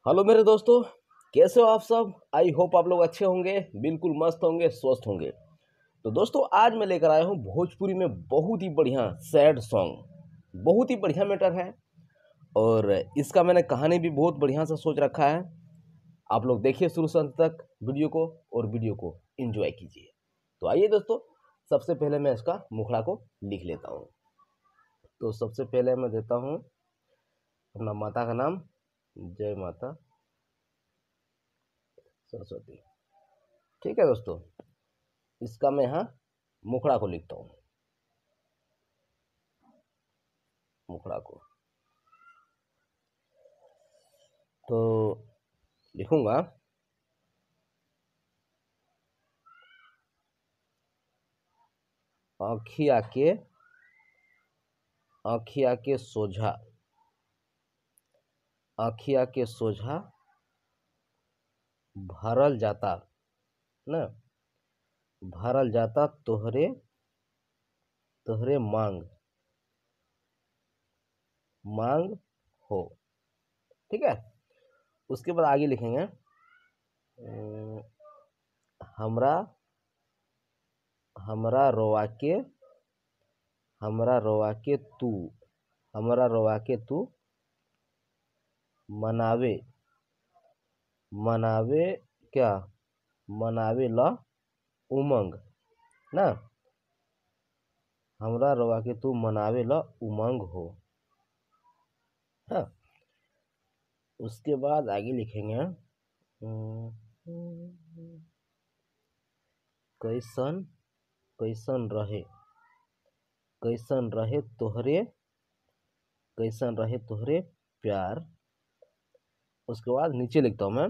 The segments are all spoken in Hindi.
हेलो मेरे दोस्तों, कैसे हो आप सब। आई होप आप लोग अच्छे होंगे, बिल्कुल मस्त होंगे, स्वस्थ होंगे। तो दोस्तों आज मैं लेकर आया हूँ भोजपुरी में बहुत ही बढ़िया सैड सॉन्ग। बहुत ही बढ़िया मैटर है और इसका मैंने कहानी भी बहुत बढ़िया से सोच रखा है। आप लोग देखिए शुरू से अंत तक वीडियो को और वीडियो को एंजॉय कीजिए। तो आइए दोस्तों, सबसे पहले मैं इसका मुखड़ा को लिख लेता हूँ। तो सबसे पहले मैं देता हूँ अपना माता का नाम, जय माता सरस्वती। ठीक है दोस्तों, इसका मैं यहाँ मुखड़ा को लिखता हूँ। मुखड़ा को तो लिखूंगा आँखिया के, आँखिया के सोझा, आँखिया के सोझा भरल जाता ना, भरल जाता तोहरे तोहरे मांग, मांग हो। ठीक है, उसके बाद आगे लिखेंगे हमरा हमरा रोवा के, हमरा रोवा के तू, हमरा रोवा के तू मनावे, मनावे क्या, मनावे ला उमंग ना, हमरा रोवा के तू मनावे ला उमंग हो। हाँ, उसके बाद आगे लिखेंगे कैसन कैसन रहे, कैसन रहे तोहरे, कैसन रहे तोहरे प्यार। उसके बाद नीचे लिखता हूं मैं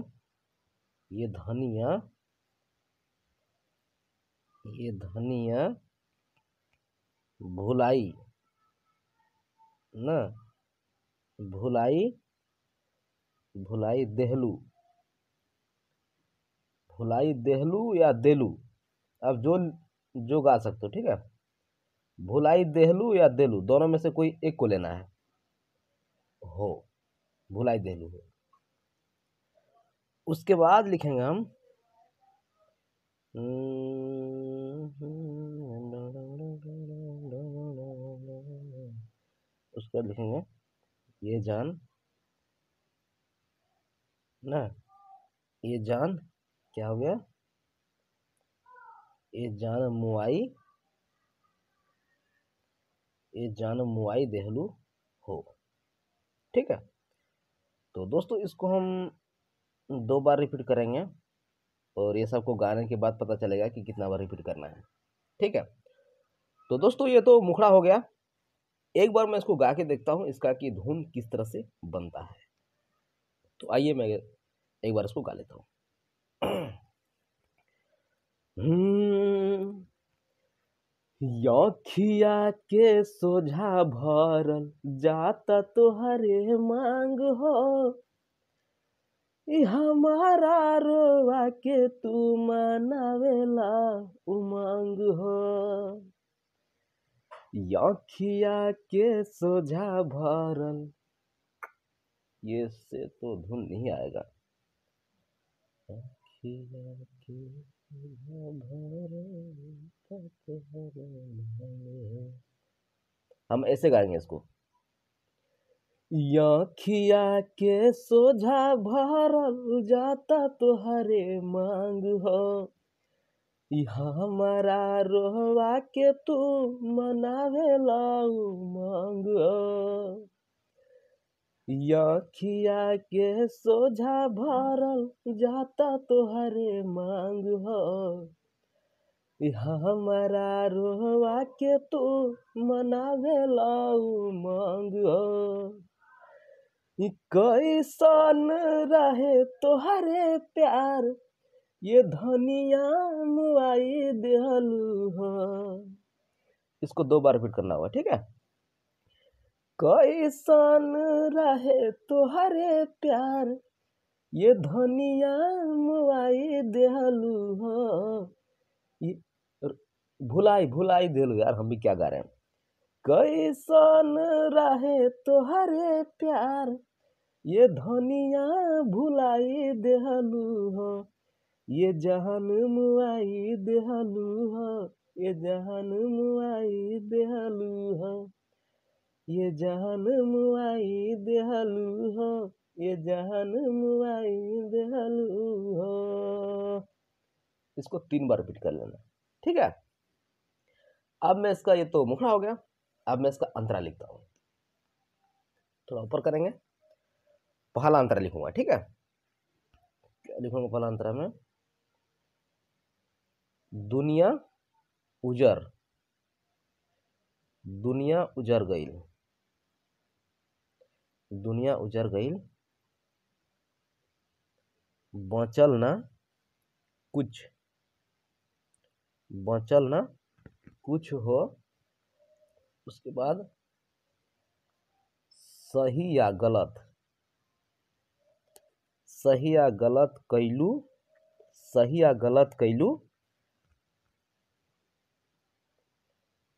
ये धनिया, ये धनिया भुलाई ना, भुलाई, भुलाई देहलू, भुलाई देहलू या देलू, अब जो गा सकते हो। ठीक है, भुलाई देहलू या देलू, दोनों में से कोई एक को लेना है। हो, भुलाई देहलू हो। उसके बाद लिखेंगे हम उसके बाद लिखेंगे ये जान ना, ये जान क्या हो गया, ये जान मुआई, ये जान मुआई देहलू हो। ठीक है, तो दोस्तों इसको हम 2 बार रिपीट करेंगे और ये सबको गाने के बाद पता चलेगा कि कितना बार रिपीट करना है। ठीक है, तो दोस्तों ये तो मुखड़ा हो गया। एक बार मैं इसको गा के देखता हूँ इसका कि धुन किस तरह से बनता है। तो आइए मैं एक बार इसको गा लेता हूँ। आँखिया के सोझा भरल जाता तोहरे मांग हो, हमारा रोवा के तू मनावेला उमंग हो। आँखिया के सोझा भरल, ये से तो धुन नहीं आएगा। आँखिया के सोझा भरल, हम ऐसे गाएंगे इसको। आँखिया के सोझा भरल जाता तोहरे मांग हो, हमारा रोवा के तू मनावेला उमंग हो। आँखिया के सोझा भरल जाता तोहरे मांग हो, हमारा रोवा के तू मनावेला उमंग हो। कैसन रहे तोहरे प्यार, ये धनिया मुआई देहलू हो। इसको 2 बार रिपीट करना होगा। ठीक है, कैसन रहे तोहरे प्यार, ये धनिया मुआई देहलू हो। भुलाई भुलाई देलू, यार हम भी क्या गा रहे हैं। कैसन रहे तोहरे प्यार, ये धनिया भुलाई देहलू हो, ये जहान मुआई देहलू हो, ये जहान मुआई देहलू हो, ये जहान मुआई देहलू हो, ये जहान मुआई देहलू हो। इसको 3 बार रिपीट कर लेना, ठीक है। अब मैं इसका, ये तो मुखड़ा हो गया, अब मैं इसका अंतरा लिखता हूँ। थोड़ा ऊपर करेंगे, पहला अंतरा लिखूंगा, ठीक है। क्या लिखूंगा पहला अंतरा में? दुनिया उजर, दुनिया उजर गईल, दुनिया उजर गईल, बचल ना कुछ, बचल ना कुछ हो। उसके बाद सही या गलत, सही या गलत कैलू, सही या गलत कैलू,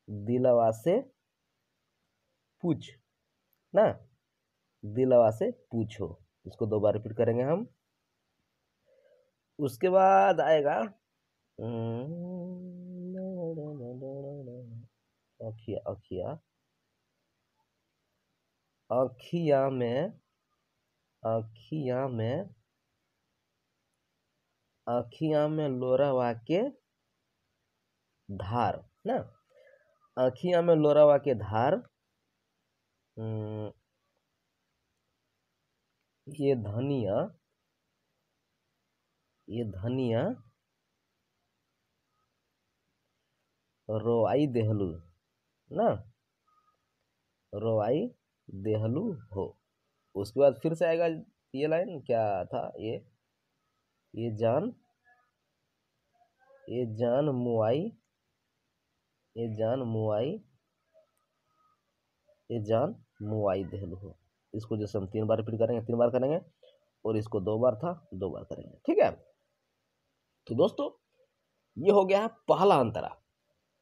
दिलवा से पूछ ना, दिलवा से पूछो। इसको 2 बार रिपीट करेंगे हम। उसके बाद आएगा अखिया, अखिया, अखिया में, अखिया में, अखिया में लोरावा के धार ना, अखिया में लोरावा के धार। ये धनिया, ये धनिया रोवाई देहलू ना, रोवाई देहलू हो। उसके बाद फिर से आएगा ये लाइन, क्या था ये जान, ये जान मुआई, ये जान मुआई, ये जान मुआई देहलू हो। इसको जैसे हम 3 बार रिपीट करेंगे, 3 बार करेंगे, और इसको 2 बार था, 2 बार करेंगे, ठीक है। तो दोस्तों ये हो गया है पहला अंतरा।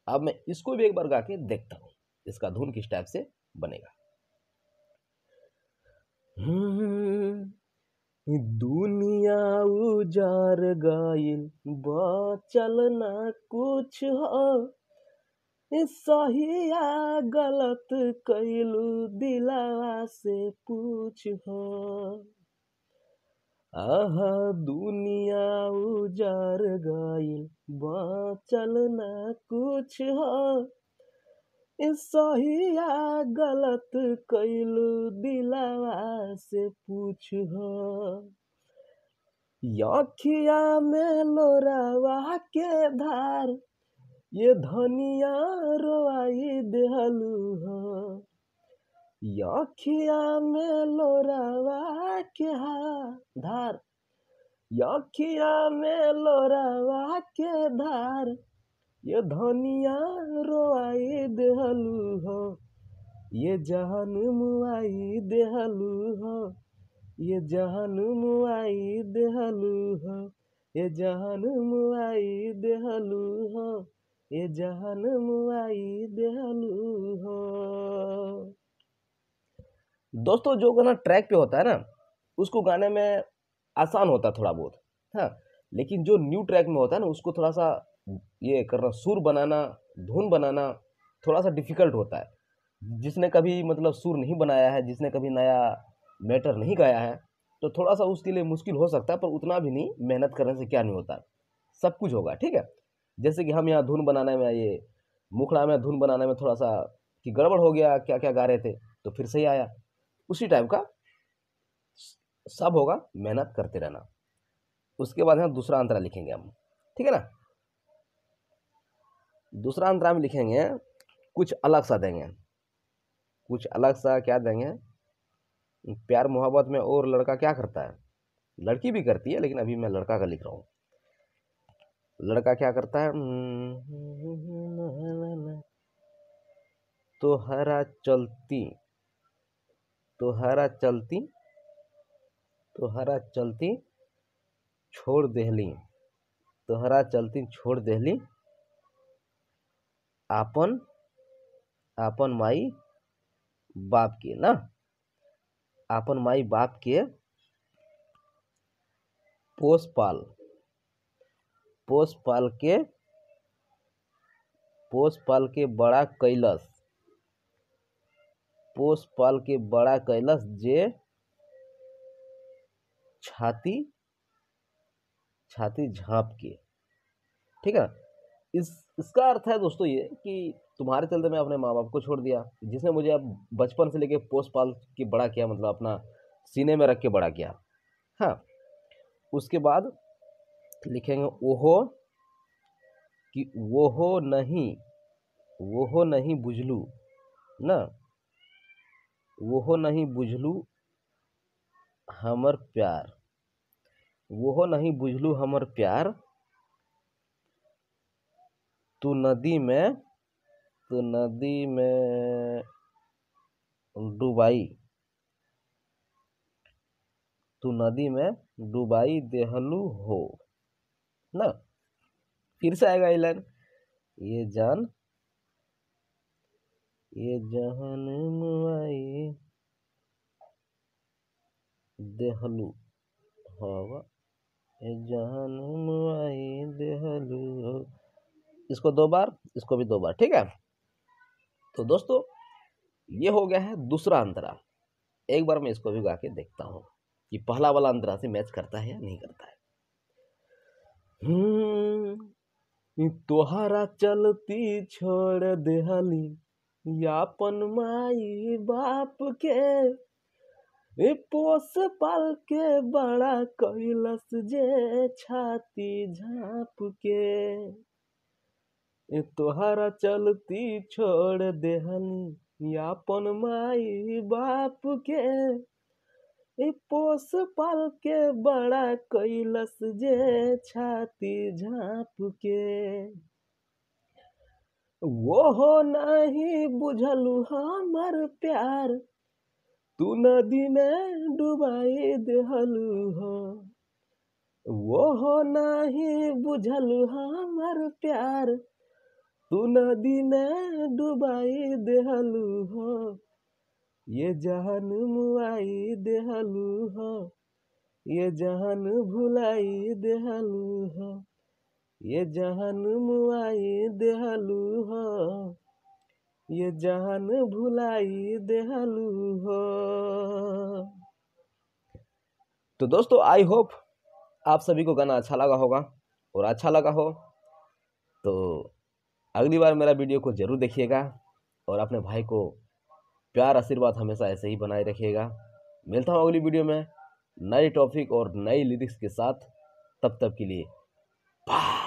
अब मैं इसको भी एक बार गा के देखता हूं, इसका धुन किस टाइप से बनेगा। दुनिया उजार गईल, बचल ना कुछ हो, सही या गलत कैलू, दिलवा से पूछ हो। आहा दुनिया उजार गईल, बचल ना कुछ हो, सही या गलत कैलू, दिलवा से पूछ हो। अखिया में लोरावा के धार, ये धनिया रोवाई देहलू हो, अखिया में लोरावा के धार, अखिया में लोरावा के धार, ये धनिया रोवाई देहलू हो, ये जहान मुआई देहलू हो, ये जहान मुआई देहलू हो, ये जहान मुआई देहलू हो, ये जहान मुआई देहलू हो। दोस्तों जो गाना ट्रैक पे होता है ना, उसको गाने में आसान होता है थोड़ा बहुत, हाँ। लेकिन जो न्यू ट्रैक में होता है ना, उसको थोड़ा सा ये करना, सुर बनाना, धुन बनाना थोड़ा सा डिफिकल्ट होता है। जिसने कभी मतलब सुर नहीं बनाया है, जिसने कभी नया मैटर नहीं गाया है, तो थोड़ा सा उसके लिए मुश्किल हो सकता है, पर उतना भी नहीं, मेहनत करने से क्या नहीं होता, सब कुछ होगा, ठीक है। जैसे कि हम यहाँ धुन बनाने में, ये मुखड़ा में धुन बनाने में थोड़ा सा कि गड़बड़ हो गया, क्या क्या गा रहे थे, तो फिर सही आया, उसी टाइप का सब होगा, मेहनत करते रहना। उसके बाद हम दूसरा अंतरा लिखेंगे हम, ठीक है ना। दूसरा अंतरा में लिखेंगे, कुछ अलग सा देंगे, कुछ अलग सा क्या देंगे। प्यार मोहब्बत में और लड़का क्या करता है, लड़की भी करती है, लेकिन अभी मैं लड़का का लिख रहा हूँ। लड़का क्या करता है, तोहरा चलती, तोहरा चलती, तोहरा चलती छोड़ देहली, तोहरा चलती छोड़ देहली, आपन, आपन माई बाप की ना, आपन माई बाप के पोस पाल के बड़ा कैलस, पोस पाल के बड़ा कैलस जे छाती झांप के। ठीक है। इसका अर्थ है दोस्तों ये कि तुम्हारे चलते मैं अपने माँ बाप को छोड़ दिया, जिसने मुझे अब बचपन से लेके पोस पाल के बड़ा किया, मतलब अपना सीने में रख के बड़ा किया। हाँ, उसके बाद लिखेंगे ओहो कि वो नहीं बुझलू ना, वो नहीं बुझलू हमर प्यार, वो नहीं बुझलू हमर प्यार, तू नदी में डुबाई, तू नदी में डुबाई देहलू हो ना। फिर से आएगा ये लाइन, ये जहान मुआई देहलू होगा, ये जहान मुआई देहलू हो। इसको 2 बार, इसको भी 2 बार। ठीक है। तो दोस्तों ये हो गया है दूसरा अंतरा। एक बार मैं इसको भी गा के देखता हूँ कि पहला वाला अंतरा से मैच करता है या नहीं करता है। तोहरा चलती छोड़ देहली यापन माई बाप के, पोस पाल के बड़ा कैलस जे छाती झांप के। तोहरा चलती छोड़ देहली यापन माई बाप के, पोस पाल के बड़ा कैलस जे छाती झांप के। वो नहीं बुझलू हमर प्यार, तू नदी में डुबाई देहलू हो। वो नहीं बुझलू हमर प्यार, तू नदी में डुबाई देहलू हो। ये जहान मुआई देहलू हो, ये जहान भुलाई देहलू हो, ये जहान मुआई देहलू हो, ये जहान भुलाई देहलू हो। तो दोस्तों आई होप आप सभी को गाना अच्छा लगा होगा, और अच्छा लगा हो तो अगली बार मेरा वीडियो को जरूर देखिएगा, और अपने भाई को प्यार आशीर्वाद हमेशा ऐसे ही बनाए रखिएगा। मिलता हूँ अगली वीडियो में नए टॉपिक और नई लिरिक्स के साथ। तब तक के लिए बाय।